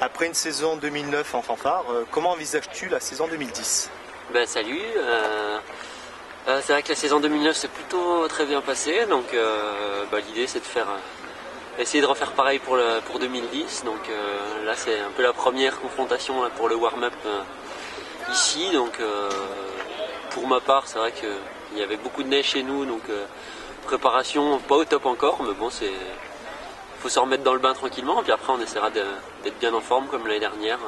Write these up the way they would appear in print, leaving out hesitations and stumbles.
Après une saison 2009 en fanfare, comment envisages-tu la saison 2010? Ben salut, c'est vrai que la saison 2009 s'est plutôt très bien passée, donc l'idée c'est de essayer de refaire pareil pour 2010, donc là c'est un peu la première confrontation là, pour le warm-up ici, donc pour ma part c'est vrai qu'il y avait beaucoup de neige chez nous, donc préparation pas au top encore, mais bon faut se remettre dans le bain tranquillement, puis après on essaiera d'être bien en forme comme l'année dernière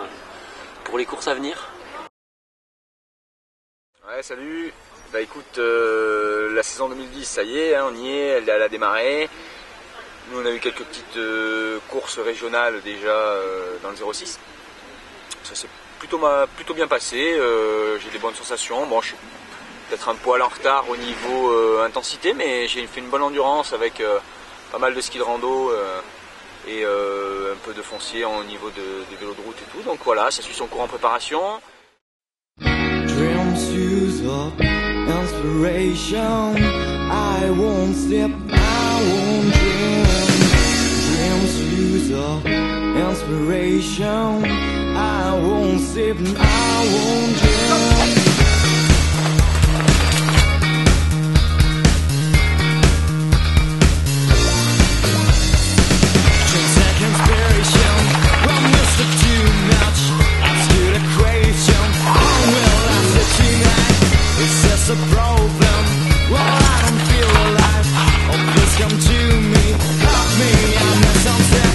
pour les courses à venir. Ouais, salut. Bah écoute, la saison 2010, ça y est, hein, on y est, elle a démarré. Nous on a eu quelques petites courses régionales déjà dans le 06. Ça s'est plutôt bien passé, j'ai des bonnes sensations. Bon, je suis peut-être un poil en retard au niveau intensité, mais j'ai fait une bonne endurance avec pas mal de ski de rando et un peu de foncier au niveau des vélos de route et tout. Donc voilà, ça suit son cours en préparation. Dreams use up inspiration. I won't slip, I won't dream. Dreams use up inspiration. I won't slip, I won't dream. A problem. Well, I don't feel alive. Oh, please come to me, help me. I need something.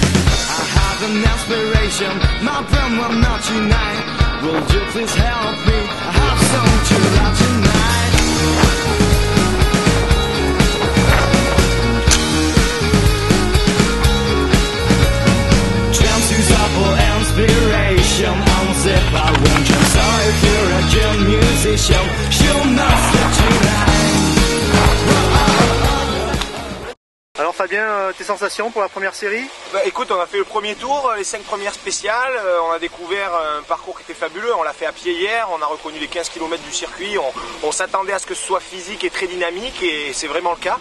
I have an inspiration. My brain will not unite. Will you please help me? I have something to love tonight. Dreams use up all inspiration. I'm zip, I won't jump. Sorry if you're a good musician. Alors Fabien, tes sensations pour la première série? Bah écoute, on a fait le premier tour, les 5 premières spéciales, on a découvert un parcours qui était fabuleux, on l'a fait à pied hier, on a reconnu les 15 km du circuit, on s'attendait à ce que ce soit physique et très dynamique et c'est vraiment le cas.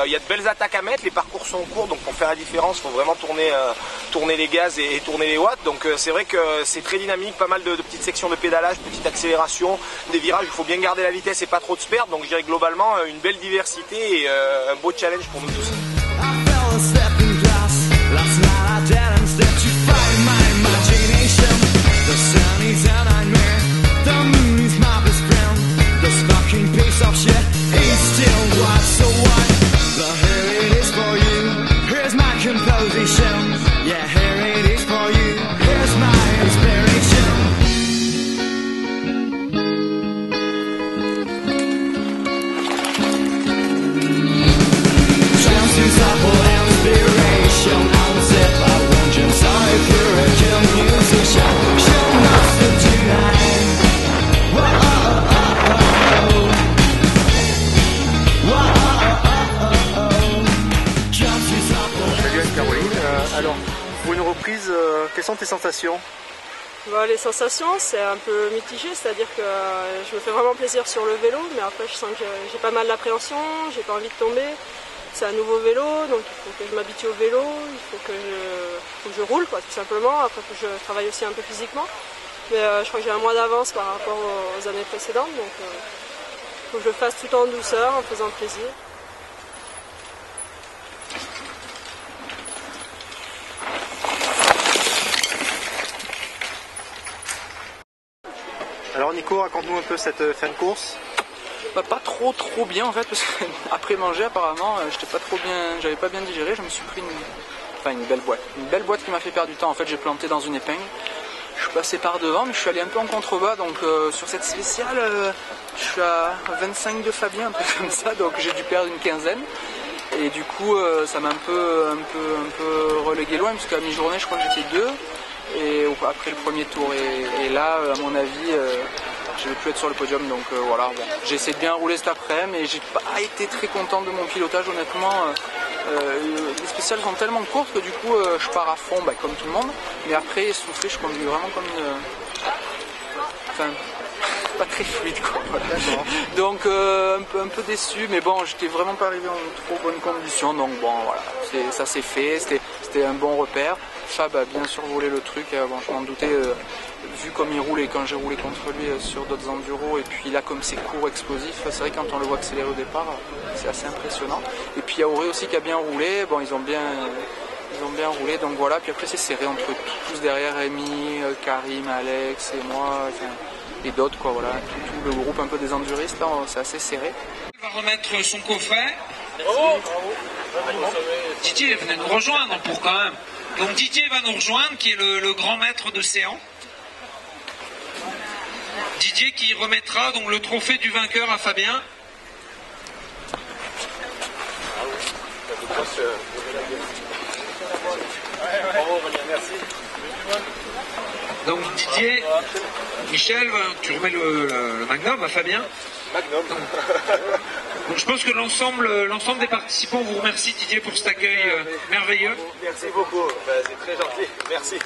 Il y a de belles attaques à mettre, les parcours sont courts, donc pour faire la différence, il faut vraiment tourner les gaz et tourner les watts. Donc c'est vrai que c'est très dynamique, pas mal de petites sections de pédalage, petites accélérations, des virages, il faut bien garder la vitesse et pas trop de se perdre. Donc je dirais globalement une belle diversité et un beau challenge pour nous tous. Stepping glass. Last night I didn't step to fight my imagination. The sun is a nightmare. The moon is my best friend. The fucking piece of shit is still white, so white. But here it is for you. Here's my composition. Yeah, here it is for you. Here's my inspiration. Chances are for inspiration. I'm zip, I won't jump. Sorry if you're a good musician. Show master tonight. Whoa, oh, oh, oh, oh. Whoa, oh, oh, oh. Chances are for. Salut Anne-Caroline, alors pour une reprise, quelles sont tes sensations? Bon, les sensations, c'est un peu mitigé, c'est-à-dire que je me fais vraiment plaisir sur le vélo, mais après je sens que j'ai pas mal d'appréhension, j'ai pas envie de tomber. C'est un nouveau vélo, donc il faut que je m'habitue au vélo, il faut que je roule, quoi, tout simplement. Après, il faut que je travaille aussi un peu physiquement. Mais je crois que j'ai un mois d'avance par rapport aux années précédentes, donc il faut que je le fasse tout en douceur, en faisant plaisir. Alors Nico, raconte-nous un peu cette fin de course. Bah, pas trop bien en fait, parce qu'après manger apparemment j'avais pas bien digéré, je me suis pris une belle boîte qui m'a fait perdre du temps. En fait j'ai planté dans une épingle, je suis passé par devant mais je suis allé un peu en contrebas, donc sur cette spéciale je suis à 25 de Fabien, un peu comme ça, donc j'ai dû perdre une quinzaine et du coup ça m'a un peu relégué loin, parce qu'à mi-journée je crois que j'étais 2 et après le premier tour, et là à mon avis je vais plus être sur le podium, donc voilà. Bon. J'ai essayé de bien rouler cet après, mais j'ai pas été très content de mon pilotage, honnêtement. Les spéciales sont tellement courtes que du coup je pars à fond comme tout le monde, mais après essoufflé, je conduis vraiment comme une... Enfin, pas très fluide quoi. Voilà. Donc un peu déçu, mais bon, j'étais vraiment pas arrivé en trop bonne condition, donc bon voilà, ça s'est fait, c'était un bon repère. Fab a bien survolé le truc, bon, je m'en doutais, vu comme il roule et quand j'ai roulé contre lui sur d'autres enduros, et puis là comme c'est court, explosif, c'est vrai quand on le voit accélérer au départ, c'est assez impressionnant. Et puis il y a Auré aussi qui a bien roulé, bon ils ont bien roulé, donc voilà, puis après c'est serré entre tous derrière, Rémi, Karim, Alex et moi, enfin, et d'autres quoi, voilà, tout le groupe un peu des enduristes là, c'est assez serré. Il va remettre son coffret. Bravo. Didier venez nous rejoindre pour quand même. Donc Didier va nous rejoindre, qui est le grand maître de séance. Didier qui remettra donc le trophée du vainqueur à Fabien. Donc Didier, Michel, tu remets le magnum à Fabien. Magnum. Donc je pense que l'ensemble des participants vous remercie Didier pour cet accueil merveilleux. Merci beaucoup, c'est très gentil, merci.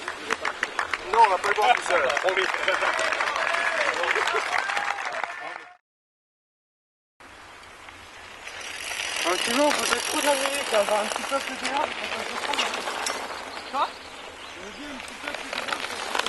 Non, on va pas le boire tout seul, promis. Sinon, on faisait trop de la minute, avoir un petit peu plus de l'ordre pour qu'on se sente. Quoi? Je me dis un petit peu plus de l'ordre.